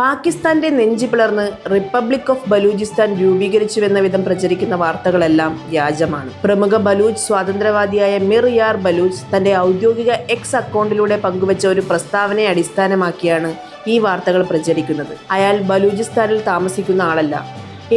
പാകിസ്ഥാന്റെ നെഞ്ചു പിളർന്ന് റിപ്പബ്ലിക് ഓഫ് ബലൂചിസ്ഥാൻ രൂപീകരിച്ചുവെന്ന വിധം പ്രചരിക്കുന്ന വാർത്തകളെല്ലാം വ്യാജമാണ്. പ്രമുഖ ബലൂച്ച് സ്വാതന്ത്ര്യവാദിയായ മിർ യാർ ബലൂച്ച് തന്റെ ഔദ്യോഗിക എക്സ് അക്കൗണ്ടിലൂടെ പങ്കുവച്ച ഒരു പ്രസ്താവനയെ അടിസ്ഥാനമാക്കിയാണ് ഈ വാർത്തകൾ പ്രചരിക്കുന്നത്. അയാൾ ബലൂചിസ്ഥാനിൽ താമസിക്കുന്ന ആളല്ല.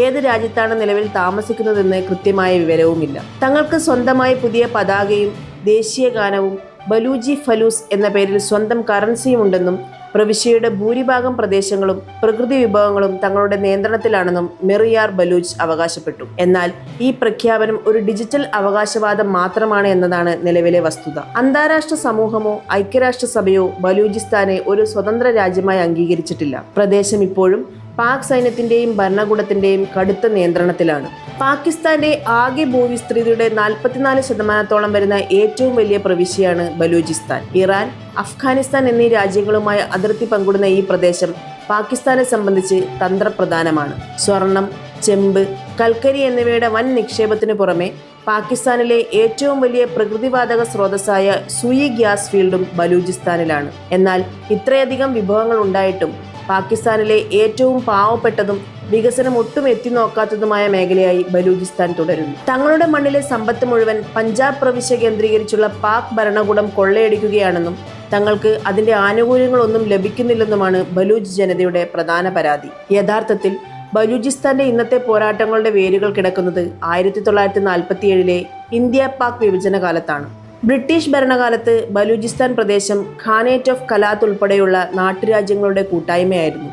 ഏത് രാജ്യത്താണ് നിലവിൽ താമസിക്കുന്നതെന്ന് കൃത്യമായ വിവരവുമില്ല. തങ്ങൾക്ക് സ്വന്തമായി പുതിയ പതാകയും ദേശീയ ഗാനവും ബലൂചി ഫലൂസ് എന്ന പേരിൽ സ്വന്തം കറൻസിയും ഉണ്ടെന്നും പ്രവിശ്യയുടെ ഭൂരിഭാഗം പ്രദേശങ്ങളും പ്രകൃതി വിഭവങ്ങളും തങ്ങളുടെ നിയന്ത്രണത്തിലാണെന്നും മിർ യാർ ബലൂച്ച് അവകാശപ്പെട്ടു. എന്നാൽ ഈ പ്രഖ്യാപനം ഒരു ഡിജിറ്റൽ അവകാശവാദം മാത്രമാണ് എന്നതാണ് നിലവിലെ വസ്തുത. അന്താരാഷ്ട്ര സമൂഹമോ ഐക്യരാഷ്ട്രസഭയോ ബലൂചിസ്ഥാനെ ഒരു സ്വതന്ത്ര രാജ്യമായി അംഗീകരിച്ചിട്ടില്ല. പ്രദേശം ഇപ്പോഴും പാക് സൈന്യത്തിന്റെയും ഭരണകൂടത്തിന്റെയും കടുത്ത നിയന്ത്രണത്തിലാണ്. പാകിസ്ഥാന്റെ ആകെ ഭൂവിസ്തൃതിയുടെ 44% വരുന്ന ഏറ്റവും വലിയ പ്രവിശ്യയാണ് ബലൂചിസ്ഥാൻ. ഇറാൻ, അഫ്ഗാനിസ്ഥാൻ എന്നീ രാജ്യങ്ങളുമായി അതിർത്തി പങ്കിടുന്ന ഈ പ്രദേശം പാകിസ്ഥാനെ സംബന്ധിച്ച് തന്ത്രപ്രധാനമാണ്. സ്വർണം, ചെമ്പ്, കൽക്കരി എന്നിവയുടെ വൻ നിക്ഷേപത്തിനു പുറമെ പാകിസ്ഥാനിലെ ഏറ്റവും വലിയ പ്രകൃതിവാതക സ്രോതസ്സായ സുയി ഗ്യാസ് ഫീൽഡും ബലൂചിസ്ഥാനിലാണ്. എന്നാൽ ഇത്രയധികം വിഭവങ്ങൾ ഉണ്ടായിട്ടും പാകിസ്ഥാനിലെ ഏറ്റവും പാവപ്പെട്ടതും വികസനം ഒട്ടും എത്തിനോക്കാത്തതുമായ മേഖലയായി ബലൂചിസ്ഥാൻ തുടരുന്നു. തങ്ങളുടെ മണ്ണിലെ സമ്പത്ത് മുഴുവൻ പഞ്ചാബ് പ്രവിശ്യ കേന്ദ്രീകരിച്ചുള്ള പാക് ഭരണകൂടം കൊള്ളയടിക്കുകയാണെന്നും തങ്ങൾക്ക് അതിന്റെ ആനുകൂല്യങ്ങളൊന്നും ലഭിക്കുന്നില്ലെന്നുമാണ് ബലൂച്ച് ജനതയുടെ പ്രധാന പരാതി. യഥാർത്ഥത്തിൽ ബലൂചിസ്ഥാന്റെ ഇന്നത്തെ പോരാട്ടങ്ങളുടെ വേരുകൾ കിടക്കുന്നത് 1947 ഇന്ത്യ പാക് വിഭജന കാലത്താണ്. ബ്രിട്ടീഷ് ഭരണകാലത്ത് ബലൂചിസ്ഥാൻ പ്രദേശം ഖാനേറ്റ് ഓഫ് കലാത്ത് ഉൾപ്പെടെയുള്ള നാട്ടുരാജ്യങ്ങളുടെ കൂട്ടായ്മയായിരുന്നു.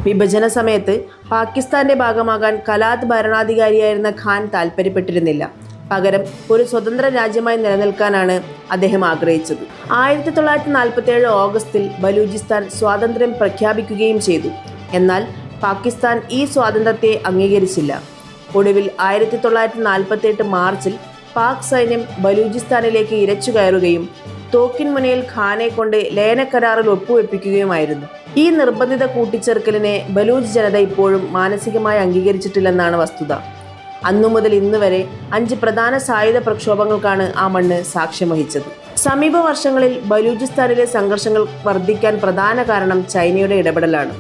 വിഭജന സമയത്ത് പാകിസ്ഥാന്റെ ഭാഗമാകാൻ കലാത്ത് ഭരണാധികാരിയായിരുന്ന ഖാൻ താൽപ്പര്യപ്പെട്ടിരുന്നില്ല. പകരം ഒരു സ്വതന്ത്ര രാജ്യമായി നിലനിൽക്കാനാണ് അദ്ദേഹം ആഗ്രഹിച്ചത്. 1947 ഓഗസ്റ്റിൽ ബലൂചിസ്ഥാൻ സ്വാതന്ത്ര്യം പ്രഖ്യാപിക്കുകയും ചെയ്തു. എന്നാൽ പാകിസ്ഥാൻ ഈ സ്വാതന്ത്ര്യത്തെ അംഗീകരിച്ചില്ല. ഒടുവിൽ 1948 മാർച്ചിൽ പാക് സൈന്യം ബലൂചിസ്ഥാനിലേക്ക് ഇരച്ചു കയറുകയും തോക്കിൻ മുനയിൽ ഖാനെ കൊണ്ട് ലയനക്കരാറിൽ ഒപ്പുവെപ്പിക്കുകയുമായിരുന്നു. ഈ നിർബന്ധിത കൂട്ടിച്ചേർക്കലിനെ ബലൂച്ച് ജനത ഇപ്പോഴും മാനസികമായി അംഗീകരിച്ചിട്ടില്ലെന്നാണ് വസ്തുത. അന്നു മുതൽ ഇന്ന് വരെ 5 പ്രധാന സായുധ പ്രക്ഷോഭങ്ങൾക്കാണ് ആ മണ്ണ് സാക്ഷ്യം വഹിച്ചത്. സമീപ വർഷങ്ങളിൽ ബലൂചിസ്ഥാനിലെ സംഘർഷങ്ങൾ വർദ്ധിക്കാൻ പ്രധാന കാരണം ചൈനയുടെ ഇടപെടലാണ്.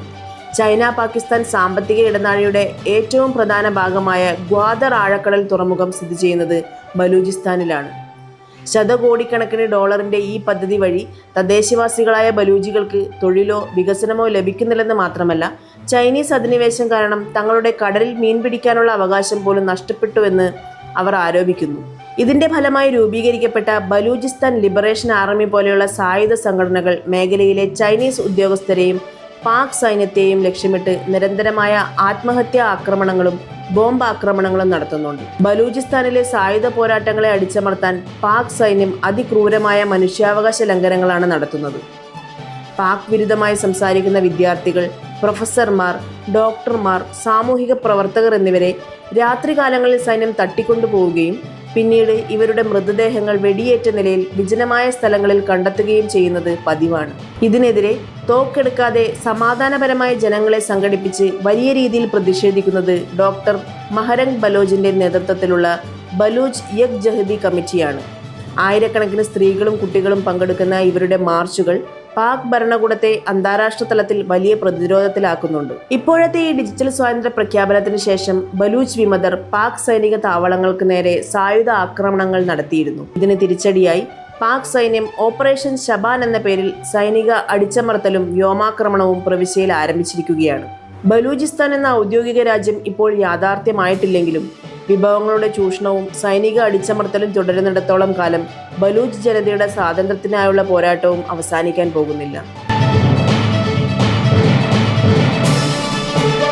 ചൈന പാകിസ്ഥാൻ സാമ്പത്തിക ഇടനാഴിയുടെ ഏറ്റവും പ്രധാന ഭാഗമായ ഗ്വാദർ ആഴക്കടൽ തുറമുഖം സ്ഥിതി ചെയ്യുന്നത് ബലൂചിസ്ഥാനിലാണ്. ശതകോടിക്കണക്കിന് ഡോളറിന്റെ ഈ പദ്ധതി വഴി തദ്ദേശവാസികളായ ബലൂജികൾക്ക് തൊഴിലോ വികസനമോ ലഭിക്കുന്നില്ലെന്ന് മാത്രമല്ല, ചൈനീസ് അധിനിവേശം കാരണം തങ്ങളുടെ കടലിൽ മീൻ പിടിക്കാനുള്ള അവകാശം പോലും നഷ്ടപ്പെട്ടുവെന്ന് അവർ ആരോപിക്കുന്നു. ഇതിന്റെ ഫലമായി രൂപീകരിക്കപ്പെട്ട ബലൂചിസ്ഥാൻ ലിബറേഷൻ ആർമി പോലെയുള്ള സായുധ സംഘടനകൾ മേഖലയിലെ ചൈനീസ് ഉദ്യോഗസ്ഥരെയും പാക് സൈന്യത്തെയും ലക്ഷ്യമിട്ട് നിരന്തരമായ ആത്മഹത്യാ ആക്രമണങ്ങളും ബോംബ് ആക്രമണങ്ങളും നടത്തുന്നുണ്ട്. ബലൂചിസ്ഥാനിലെ സായുധ പോരാട്ടങ്ങളെ അടിച്ചമർത്താൻ പാക് സൈന്യം അതിക്രൂരമായ മനുഷ്യാവകാശ ലംഘനങ്ങളാണ് നടത്തുന്നത്. പാക് വിരുദ്ധമായി സംസാരിക്കുന്ന വിദ്യാർത്ഥികൾ, പ്രൊഫസർമാർ, ഡോക്ടർമാർ, സാമൂഹിക പ്രവർത്തകർ എന്നിവരെ രാത്രികാലങ്ങളിൽ സൈന്യം തട്ടിക്കൊണ്ടുപോവുകയും പിന്നീട് ഇവരുടെ മൃതദേഹങ്ങൾ വെടിയേറ്റ നിലയിൽ വിജനമായ സ്ഥലങ്ങളിൽ കണ്ടെത്തുകയും ചെയ്യുന്നത് പതിവാണ്. ഇതിനെതിരെ തോക്കെടുക്കാതെ സമാധാനപരമായ ജനങ്ങളെ സംഘടിപ്പിച്ച് വലിയ രീതിയിൽ പ്രതിഷേധിക്കുന്നത് ഡോക്ടർ മഹരംഗ് ബലോജിന്റെ നേതൃത്വത്തിലുള്ള ബലൂച്ച് യക് ജഹദി കമ്മിറ്റിയാണ്. ആയിരക്കണക്കിന് സ്ത്രീകളും കുട്ടികളും പങ്കെടുക്കുന്ന ഇവരുടെ മാർച്ചുകൾ പാക് ഭരണകൂടത്തെ അന്താരാഷ്ട്ര തലത്തിൽ വലിയ പ്രതിരോധത്തിലാക്കുന്നുണ്ട്. ഇപ്പോഴത്തെ ഈ ഡിജിറ്റൽ സ്വാതന്ത്ര്യ പ്രഖ്യാപനത്തിന് ശേഷം ബലൂച്ച് വിമതർ പാക് സൈനിക താവളങ്ങൾക്ക് നേരെ സായുധ ആക്രമണങ്ങൾ നടത്തിയിരുന്നു. ഇതിന് തിരിച്ചടിയായി പാക് സൈന്യം ഓപ്പറേഷൻ ശബാൻ എന്ന പേരിൽ സൈനിക അടിച്ചമർത്തലും വ്യോമാക്രമണവും പ്രവിശ്യയിൽ ആരംഭിച്ചിരിക്കുകയാണ്. ബലൂചിസ്ഥാൻ എന്ന ഔദ്യോഗിക രാജ്യം ഇപ്പോൾ യാഥാർത്ഥ്യമായിട്ടില്ലെങ്കിലും വിഭവങ്ങളുടെ ചൂഷണവും സൈനിക അടിച്ചമർത്തലും തുടരുന്നിടത്തോളം കാലം ബലൂച്ച് ജനതയുടെ സ്വാതന്ത്ര്യത്തിനായുള്ള പോരാട്ടവും അവസാനിക്കാൻ പോകുന്നില്ല.